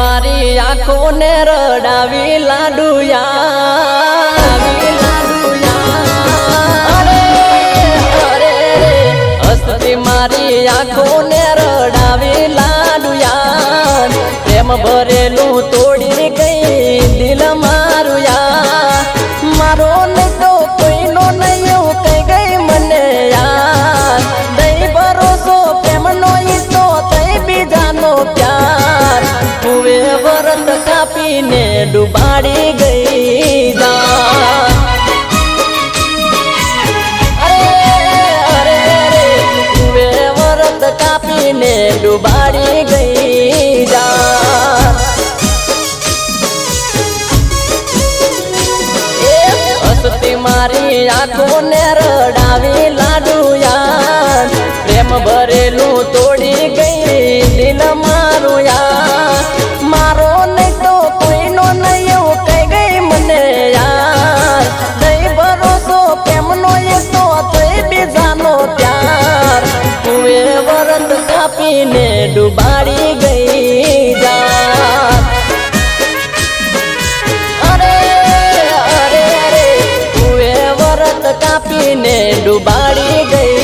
मारी आँखों ने रडावी लाडुया हस्ती मारी आँखों ने रडावी लाडुया प्रेम भरेलू तोड़ी गई दिल मारुया मारो नहीं तो कोई नो नहीं कह गई मने यार दई भरोसो प्रेम नो तो तई भी जानो प्यार हुए व्रत कापी ने डुबाड़ी गई जान हुए व्रत कापी ने डुबाड़ी गई जान हस्ती मारी आँखों ने रडावी लाडुया प्रेम भरेलू तोड़ी गई दिल मारुया मारो नहीं तो कोई नो नहीं कह गई मने यार दई भरोसो प्रेम नो तो तई भी जानो प्यार हुए व्रत कापी ने डुबाड़ी गई जान कापी ने डुबाड़ी गई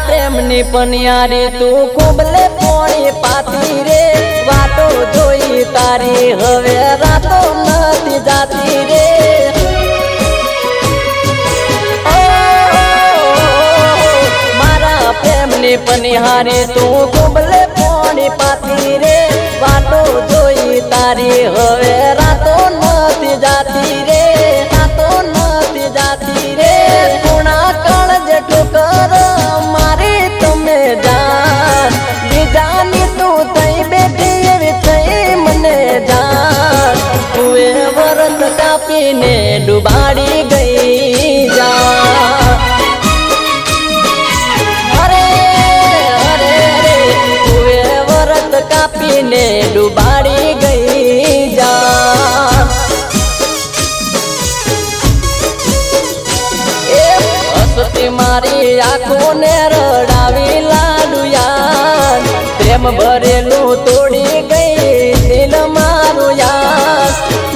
प्रेमनी पनियारी तू खूबले पोणी पाती रे वाटो जोई तारी हवे रातो नती जाती रे मारा प्रेमनी पनिहारी तू खूबले पोणी पाती रे वाटो जोई तारी हवे रातो नती जाती रे रातो नती जाती रे गुणा कण जे ठोकर जानी तू तई बेटी तई मने जान हुए व्रत कापी ने डुबाड़ी गई जान हुए व्रत कापी ने डुबाड़ी गई जान हस्ती मारी आँखों ने रडावी लाडुया प्रेम भरेलू तोड़ी गई दिल मारुया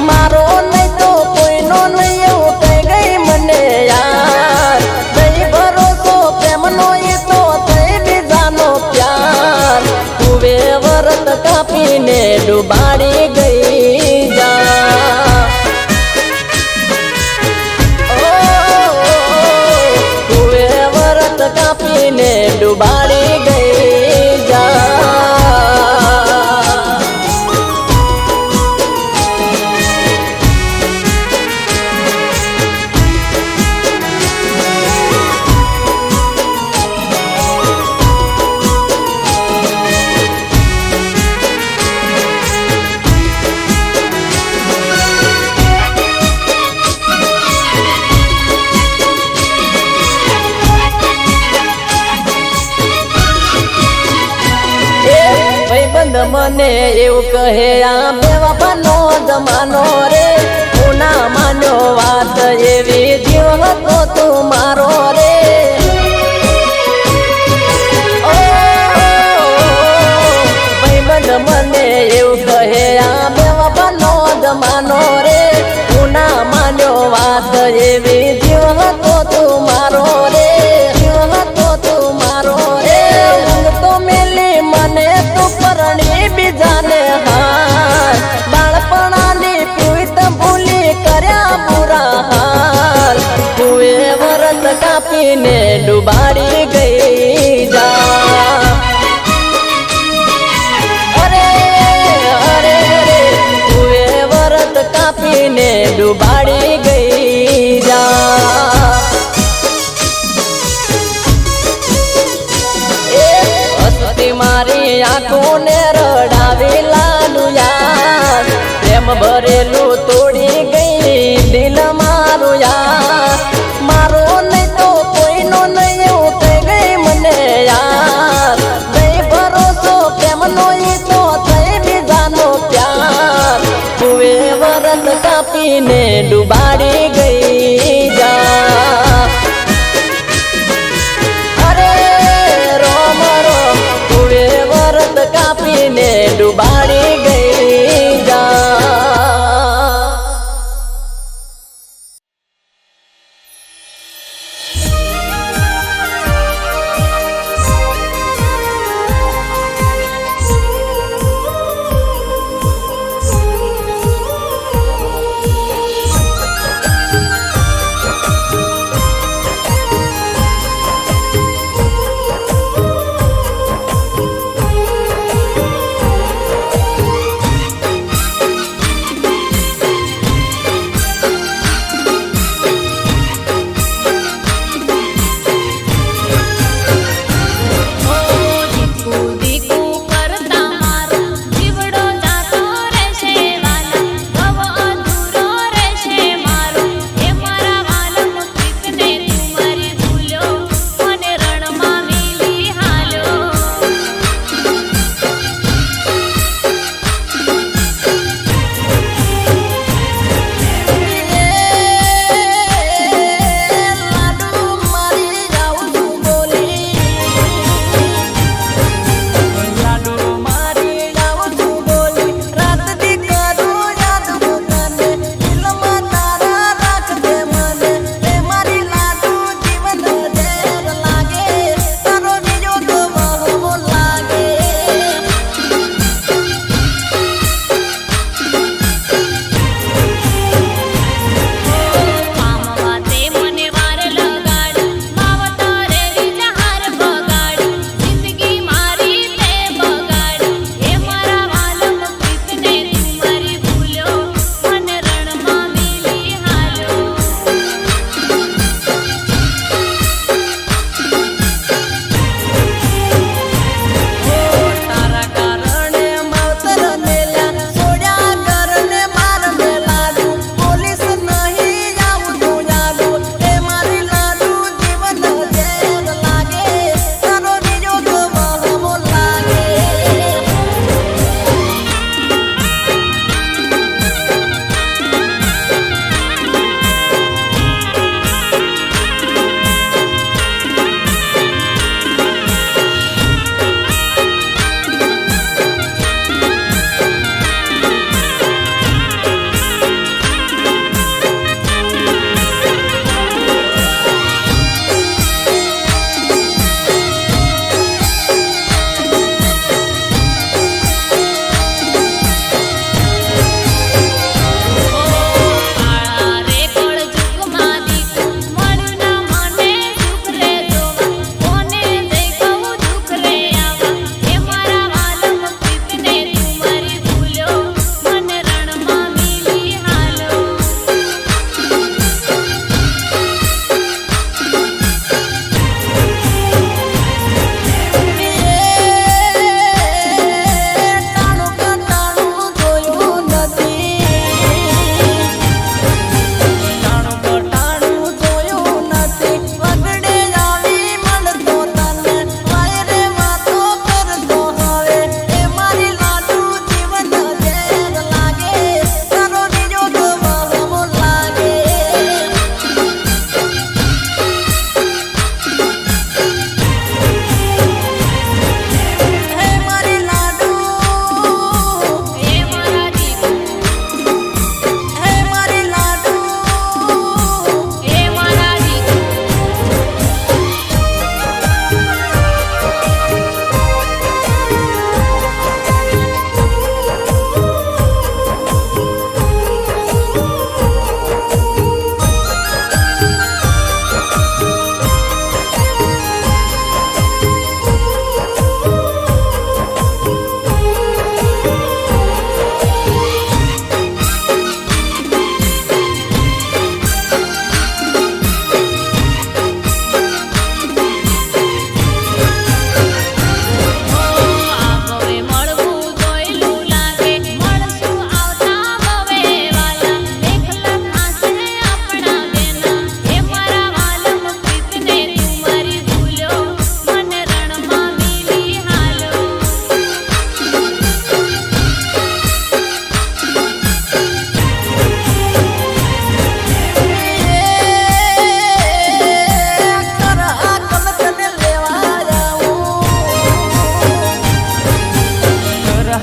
मारो नहीं तो कोई नो नहीं कह गई मने यार दई भरोसो प्रेम नो तो तई भी जानो प्यार हुए व्रत कापी ने डुबाड़ी गई जान हुए व्रत कापी ने डुबाड़ी गई मने एवं कहे आ बेवफानो जमानो रे ना मानो बात एवी जीव तो तू मारो रे मने एवं कहे आ बेवफानो जमानो रे ना मानो बात एवी जीव तो तू मारो रे जीव तो तू मारो रे तो मिली मने तू परणी जाने हाल बाळपणानी पीवित भूली कर्या बुरा हाल हुए व्रत कापी ने डुबाड़ी गई जान हुए व्रत कापी ने डुबाड़ी गई जान हस्ती मारी आँखों ने रड़ा ડુબાડી ગઈ જા અરે રોમ રોમ તુવે વરત કાપીને ડુબાડી ગઈ જા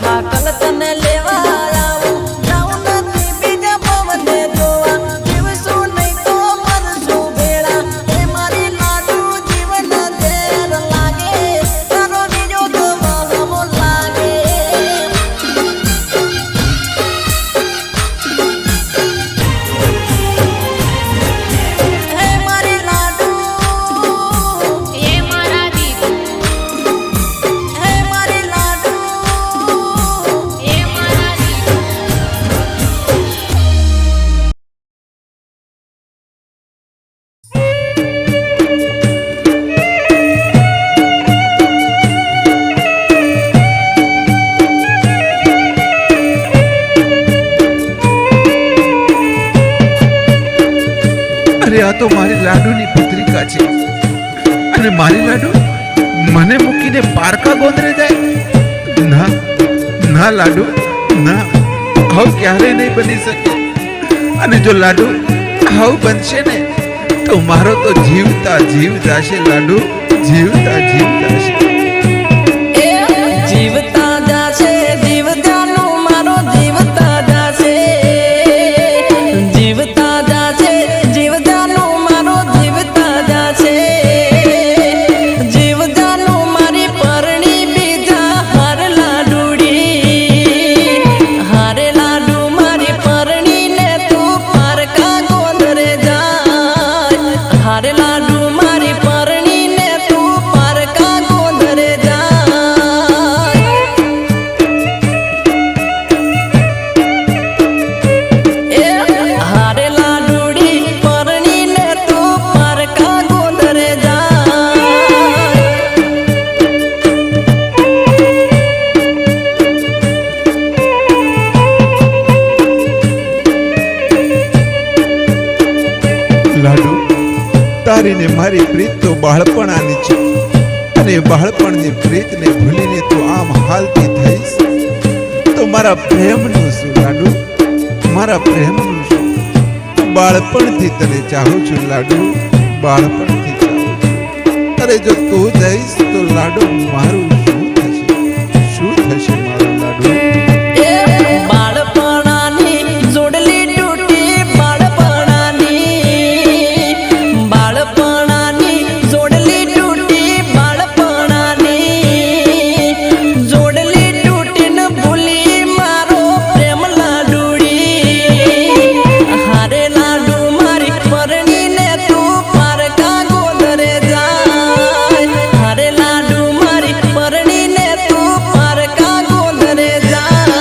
હાકલ તને લેવા આવું જાઉં નથી બીજા પવને જોવા જીવશું નહીં તો મરશું ભેળા એ મારી લાડુ જીવન ઝેર લાગે તારો બીજો તો વહમો લાગે હે મારી લાડુ એ મારા દીકરા હે મારી લાડુ એ મારા દીકરા અરે આ તો મારી લાડુની પત્રિકા છે અને મારી લાડુ મને મૂકીને પારકા ગોંદરે જાય ના ના લાડુ ના આવું ક્યારે નહીં બની શકે અને જો લાડુ આવું બનશે ને તો મારો તો જીવતા જીવ જાશે લાડુ જીવતા જીવ જાશે એ જીવતા જાશે જીવ જાનું મારો જીવતા જાશે જીવતા જાશે જીવ જાનું મારો જીવતા જાશે જીવ જાનું મારી પરણી બીજા હાર લાડુડી હારે લાડુ મારી પરણી ને તું પારકા ગોંદરે જાય હારે લાડુ મારી પરણી ને તું પારકા ગોંદરે જાય એ હારે લાડુડી પરણી ને તું પારકા ગોંદરે જાય લાડુ તારી ને મારી પ્રીત તો બાળપણાની છે અને બાળપણની પ્રીતને ભૂલીને તું આમ હાલતી થઈશ તો મારા પ્રેમનું શું લાડુ મારા પ્રેમનું શું બાળપણથી તને ચાહું છું લાડુ બાળપણથી ચાહું છું અરે જો તું જઈશ તો લાડુ મારું શું થશે મારું લાડુ એ બાળપણાની જોડલી તૂટી બાળપણાની જોડલી તૂટી બાળપણાની જોડલી તૂટીને ભૂલી મારો પ્રેમ લાડુડી હારે લાડુ મારી પરણીને તું પારકા ગોંદરે જાય હારે લાડુ મારી પરણીને તું પારકા ગોંદરે જાય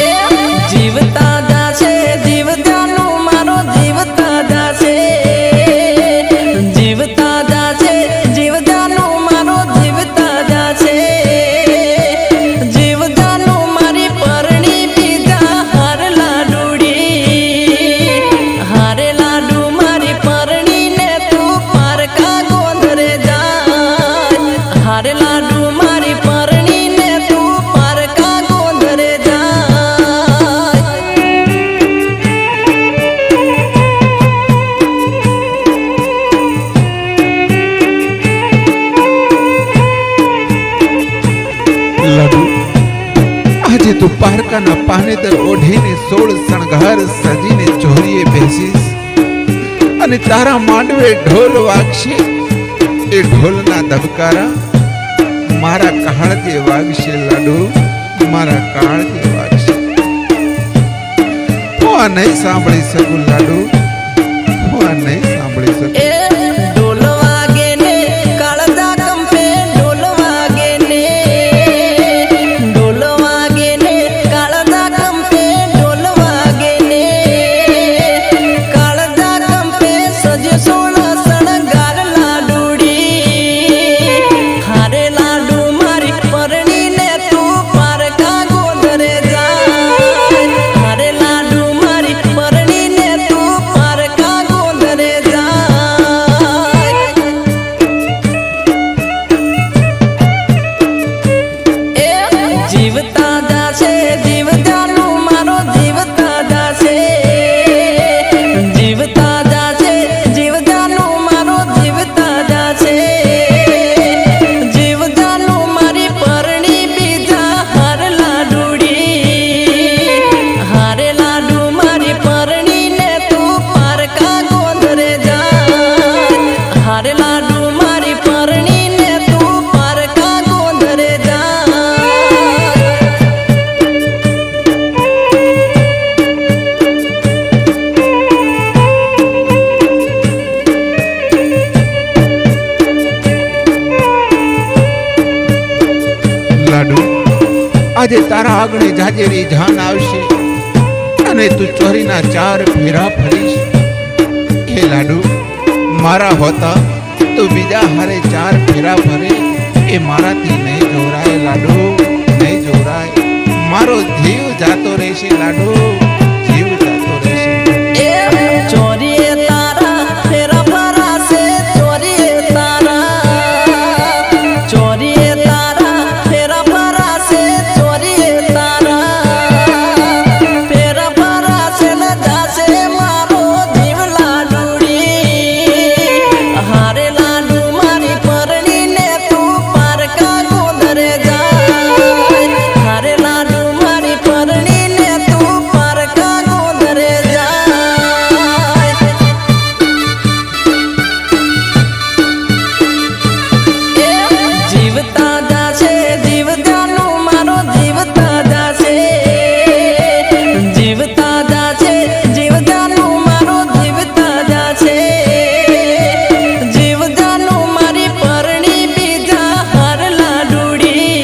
એ જીવતા જાશે જીવ જાનું મારો જીવતા જાશે જીવતા જાશે જીવ જાનું મારો જીવતા જાશે જીવ જાનું મારી પરણી બીજા હાર લાડુડી હારે લાડુ મારી પરણી ને તું પારકા ગોંદરે જાય હારે લાડુ મારી પરણી ને તું પારકા ગોંદરે જાય લાડુ આજે તું પારકાના પાનેતર ઓઢીને 16 શણગાર સજીને ચોરીએ બેસીશ અને તારા માંડવે ઢોલ વાગશે એ ઢોલના ધબકારા મારા કાળજે વાગશે લાડુ મારા કાળજે વાગશે હું આ નહીં સાંભળી શકું લાડુ હું આ નહીં સાંભળી શકું એ ઢોલ વાગે ને કાળજા કંપે ઢોલ વાગે ને ઢોલ વાગે ને કાળજા કંપે ઢોલ વાગે ને કાળજા કંપે સજે સોળ શણગાર લાડુડી હારે લાડુ મારી પરણી ને તું પારકા ગોંદરે જાય હારે લાડુ મારી પરણી ને તું પારકા ગોંદરે જાય આજે તારા આગળ જાજેરી જાન આવશે અને તું ચોરીના 4 ફેરા ફરીશ. હે લાડુ, મારા હોતા તું બીજા હારે 4 ફેરા ફરે એ મારાથી નહીં જોરાય લાડુ, નહીં જોરાય. મારો જીવ જાતો રહેશે લાડુ, જીવ જાતો રહેશે. ચોરીએ તારા ફેરા ફરાશે, ચોરીએ તારા, ચોરીએ તારા ફેરા ફરાશે, ચોરીએ તારા ફેરા ફરાશે ને જાશે મારો જીવ લાડુડી. હારે લાડુ મારી પરણીને તું પારકા ગોંદરે જાય, હારે લાડુ મારી પરણીને તું પારકા ગોંદરે જાય. જીવતા જાશે જીવ જાનું મારો, જીવતા જાશે, જીવતા જાશે જીવ જાનું મારો, જીવતા જાશે, જીવ જાનું મારી પરણી બીજા હાર લાડુડી.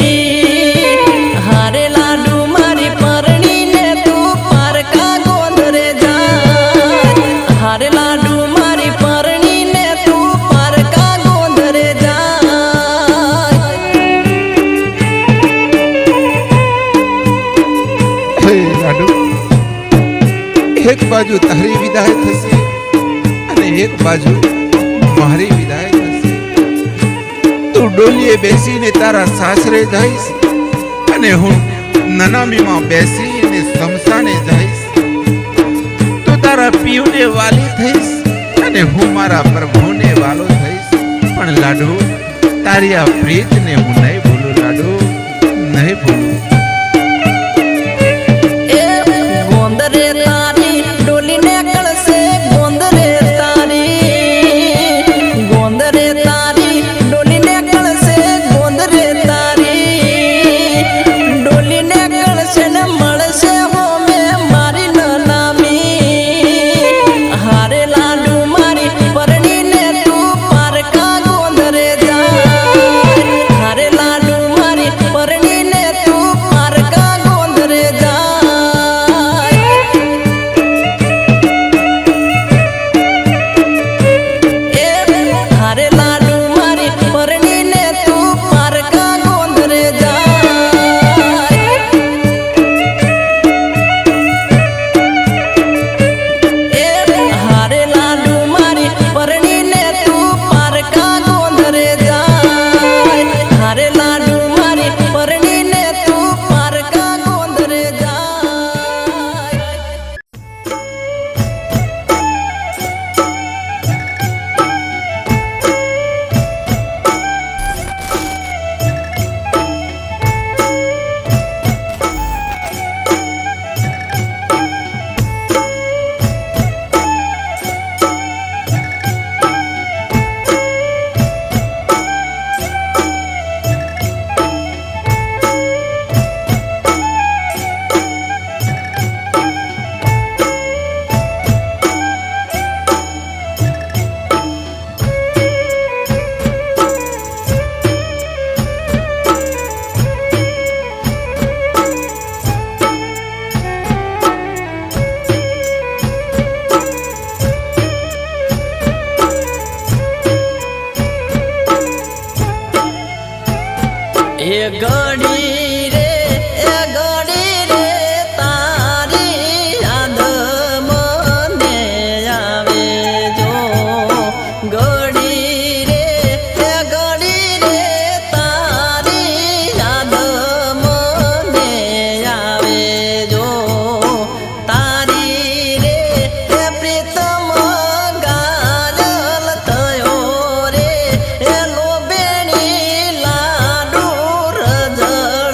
હારે લાડુ મારી પરણીને તું પારકા ગોંદરે જાય, હારે લાડુ મારી પરણીને તું પારકા ગોંદરે જાય. હે લાડુ, એક બાજુ તારી વિદાય થશે અને એક બાજુ મારી વિદાય થશે. તું ડોલીએ બેસીને તારા સાસરે જઈશ અને હું નનામીમાં બેસીને સ્મશાને જઈશ. તું તારા પીવને વાલી થઈશ અને હું મારા પ્રભુને વાલો થઈશ. પણ લાડુ, તારી આ પ્રીતને હું નહીં ભૂલું લાડુ, નહીં ભૂલું. ગોંદરે તારી ડોલીને કળશે, ગોંદરે તારી, ગોંદરે તારી ડોલીને કળશે, ગોંદરે તારી ડોલીને કળશે ને મળશે હોમે મારી નનામી. હારે લાડુ મારી પરણીને તું પારકા ગોંદરે જાય, હારે લાડુ મારી પરણીને તું પારકા ગોંદરે જાય. હારે લાડુ મારી પરણીને તું પારકા ગોંદરે જાય. હારે લાડુ મારી પરણીને તું પારકા ગોંદરે જાય, હારે લાડુ મારી પરણીને તું પારકા ગોંદરે જાય. એ ઘડી રે, એ ઘડી રે તારી યાદ મને આવે જો. ઘડી રે, એ ઘડી રે તારી યાદ મને આવે જો. તારી રે એ પ્રીતમ ગાજલ થયો રે, એ લોભેણી લાડુ રજળ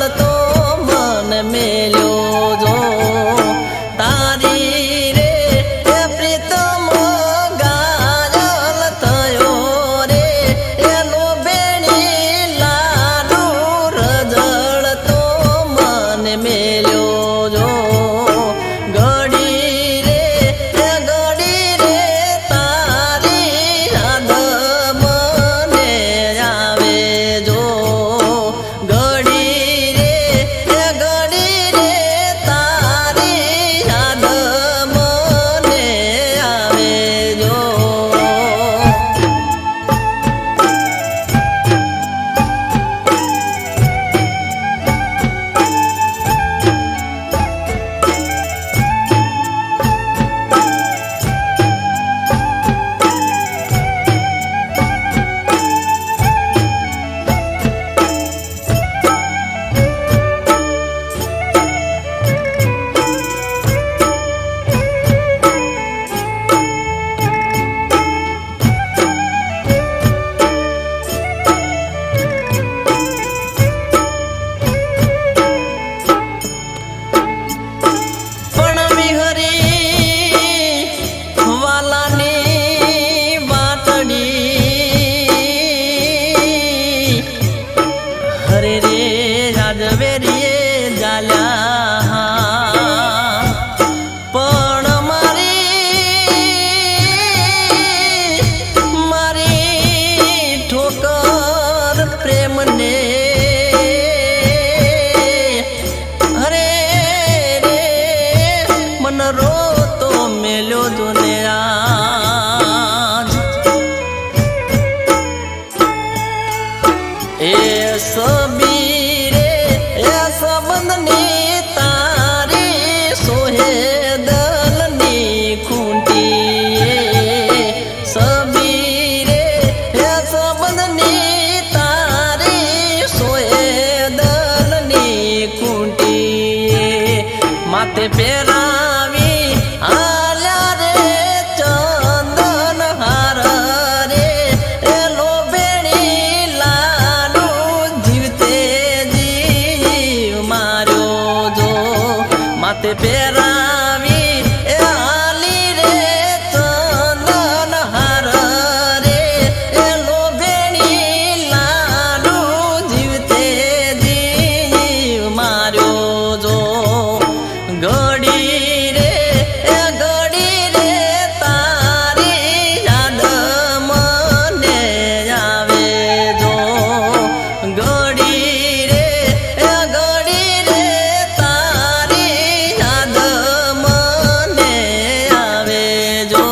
પ્રેમને અરે રે મન રોતો મેલ્યો દુનિયા એ સબીરે એ સંબંધની તારી સોહેદલની ખૂંટી સબીરે એ સંબંધની તારી સોહેદલની ખૂંટી માથે પહેરાવી આલ્યા રે ચંદન હાર રે એ લોભેણી લાલુ જીવતે જીવ માર્યો જો માથે પહેરાવી એ આલી રે ચંદન હાર રે એ લોભેણી લાલુ જીવતે જીવ માર્યો જો ઘડી રે એ ઘડી રે તારી યાદ મને આવે જો ઘડી રે એ ઘડી રે તારી યાદ મને આવે જો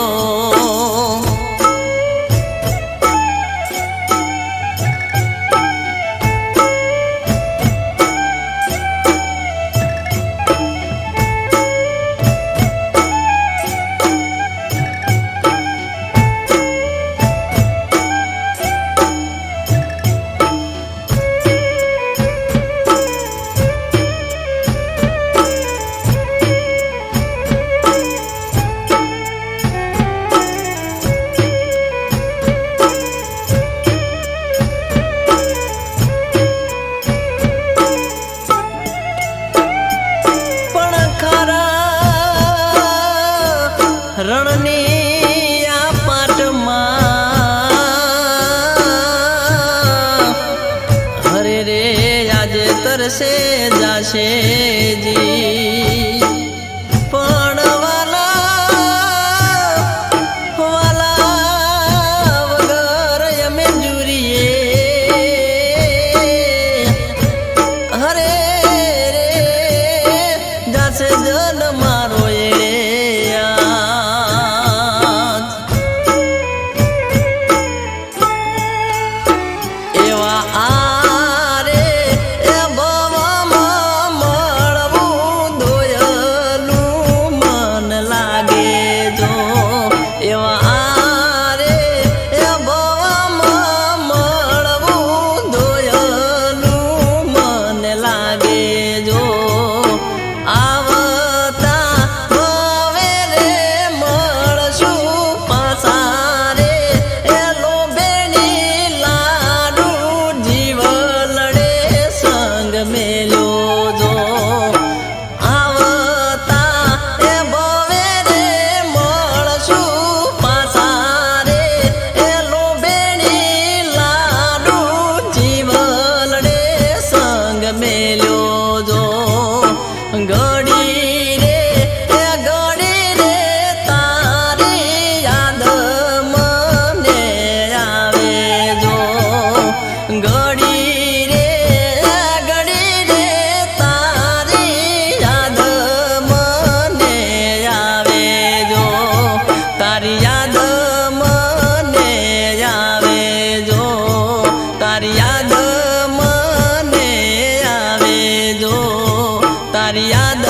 પણ ખરા રણની આ પાટમાં હરે રે આજે તરસે જાશે જી પણ વાલા વગર અમે જુરીએ હરે રે જાશે જન મારો એળે આજ. એવા આરે એ ભવમાં મળવું દોયલું મન લાગે જો એવા આરે એ ભવમાં મળવું દોયલું મન લાગે જો આવતા હવે રે મળશું પાછા રે એ લોભેણી લાડુ જીવલડે સંગ મેલ્યો જો આવતા એ ભવે રે મળશું પાછા રે એ લોભેણી લાડુ જીવલડે સંગ મેલ્યો જો ઘડી રે એ ઘડી રે તારી યાદ મને આવે જો ઘડી રે ઘડી રે તારી યાદ મને આવે જો તારી યાદ મને આવે જો તારી યાદ મને આવે જો તારી યાદ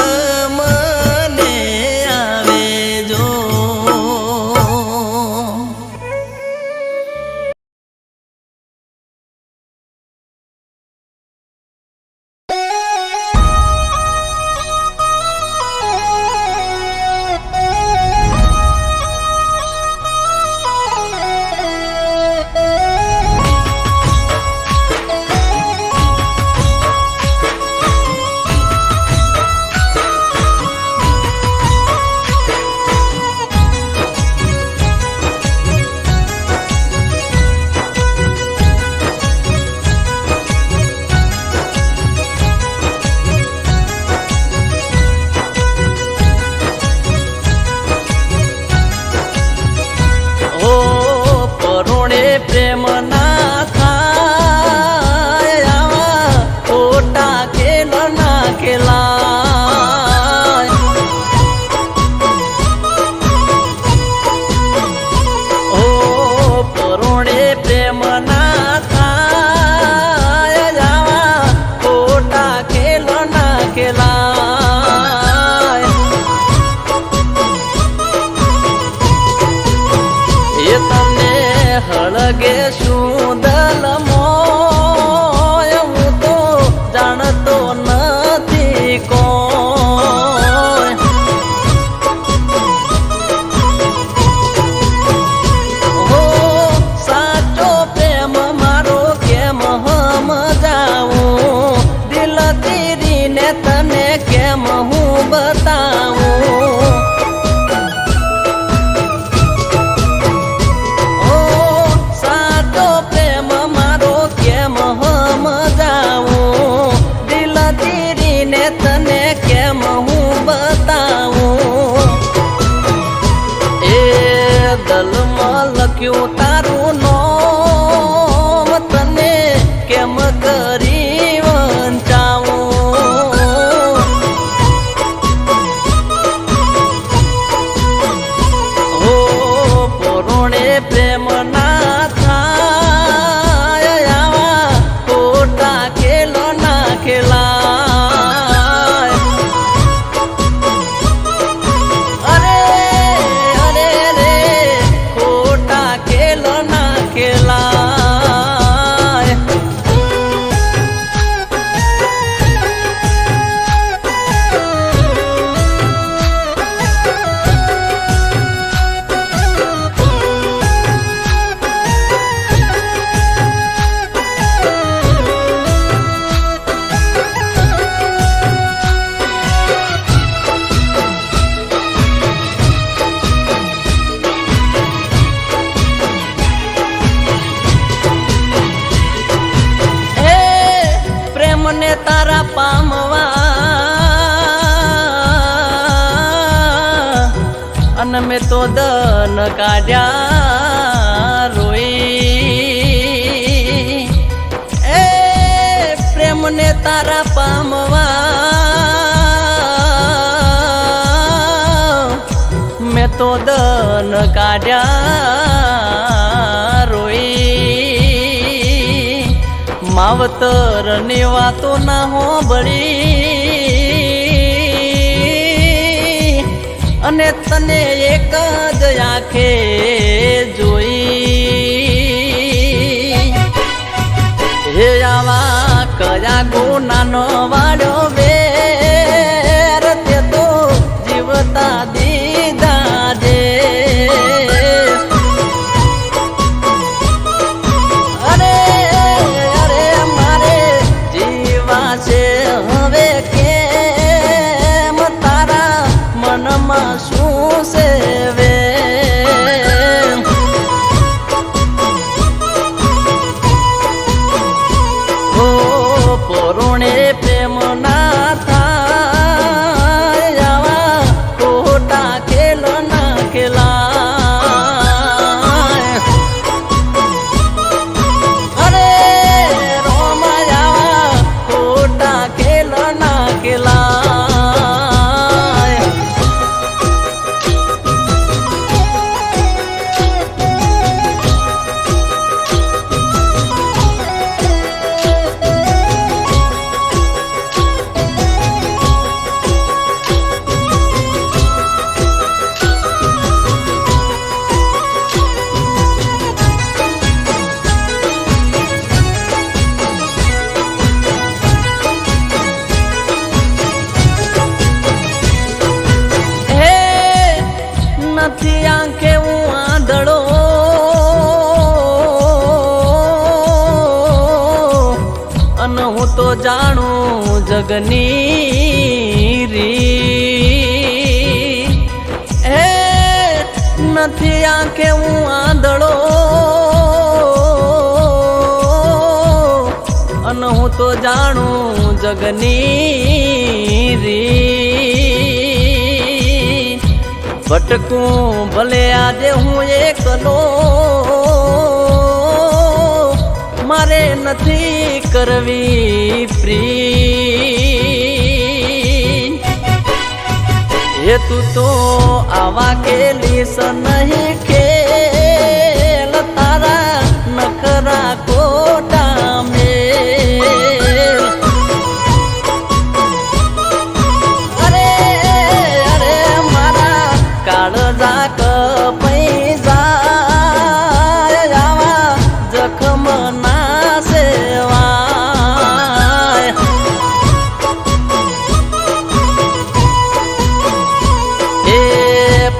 અને મેં તો દન કાઢ્યા રોઈ એ પ્રેમને તારા પામવા મેં તો દન કાઢ્યા રોઈ માવતર ની વાતો ના હોંભળી અને તને એક જ આંખે જોઈ હે આવા કયા ગુનાનો વાળ્યો વેર તે તો જીવતા દીધા જે અરે અરે મારે જીવા છે હવે કેમ તારા મનમાં શું છે વે ઓ પરોણે પ્રેમ ના થાય આવા ખોટા ખેલ ના ખેલાય અરે રોમાય આવા ખોટા ખેલ ના ખેલાય નથી આંખે હું આંધળો અને હું તો જાણું જગની રી હે નથી આંખે હું આંધળો અને હું તો જાણું જગની રી ભટકું ભલે આજે હું એકલો મારે નથી કરવી પ્રી હે તું તો આવા કેલીસ નહીં ખેલ તારા નખરા કોટા મેલ અરે અરે મારા કાળજા કપૈસા આવા જખમ ના સેવાય એ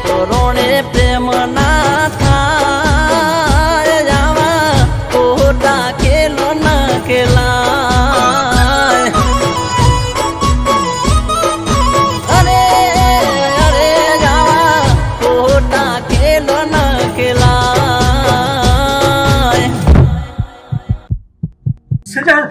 પરોણે પ્રેમ ના થાય આવા ખોટા ખેલ ના ખેલાય અરે અરે જાવા ખોટા ખેલ ના ખેલાય સજા